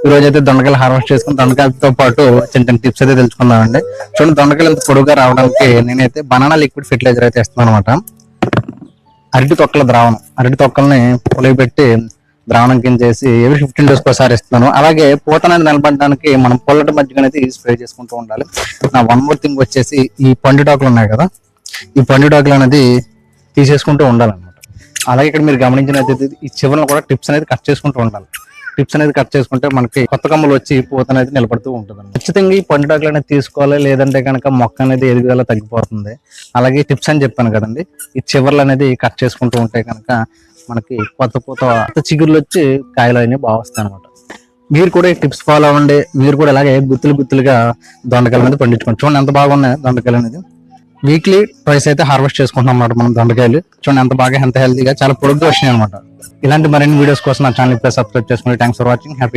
ఈ రోజు అయితే దొండకాయలు హార్వెస్ట్ చేసుకుని దొండకాయలతో పాటు చిన్న చిన్న టిప్స్ అయితే తెలుసుకుందామండి. చూడండి, దొండకాయలు ఇంత పొడుగుగా రావడానికి నేనైతే బనానా లిక్విడ్ ఫెర్టిలైజర్ అయితే ఇస్తున్నాను అనమాట. అరటి తొక్కల ద్రావణం, అరటి తొక్కల్ని పొలిపెట్టి ద్రావణం కింద చేసి ఎవరి 15 days ఒకసారి ఇస్తున్నాను. అలాగే పూత అనేది నిలబడడానికి మనం పొల్లటి మజ్జిగ అనేది స్ప్రే చేసుకుంటూ ఉండాలి. నా వన్ మోర్ థింగ్ వచ్చేసి ఈ పండుటాకులు ఉన్నాయి కదా, ఈ పండుటాకులు అనేది తీసేసుకుంటూ ఉండాలన్నమాట. అలాగే ఇక్కడ మీరు గమనించినట్లయితే ఈ చివరిలో కూడా టిప్స్ అనేది కట్ చేసుకుంటూ ఉండాలి. టిప్స్ అనేది కట్ చేసుకుంటే మనకి కొత్త కమ్మలు వచ్చి పూత అనేది నిలబడుతూ ఉంటుంది. ఖచ్చితంగా ఈ పండుటాకులు అనేది తీసుకోవాలి, లేదంటే కనుక మొక్క అనేది ఎదుగుదల తగ్గిపోతుంది. అలాగే టిప్స్ అని చెప్పాను కదండి, ఈ చివర్లు అనేది కట్ చేసుకుంటూ ఉంటే కనుక మనకి కొత్త పూత చిగుర్లు వచ్చి కాయలు అనేవి బాగా వస్తాయి అనమాట. మీరు కూడా ఈ టిప్స్ ఫాలో అవ్వండి. మీరు కూడా ఇలాగే గుత్తులుగా దొండకాయలు అనేది పండించుకోండి. చూడండి ఎంత బాగున్నాయి దొండకాయలు అనేది. వీక్లీ ట్వైస్ అయితే హార్వెస్ట్ చేసుకుంటున్నాం అన్నమాట మనం దొండకాయలు. చూడండి ఎంత బాగా, ఎంత హెల్తీగా, చాలా పొడుగ్గా వచ్చినాయి అనమాట. ఇలాంటి మరిన్ని వీడియోస్ కోసం నా ఛానల్ సబ్స్క్రైబ్ చేసుకోండి. Thanks for watching. హ్యాపీ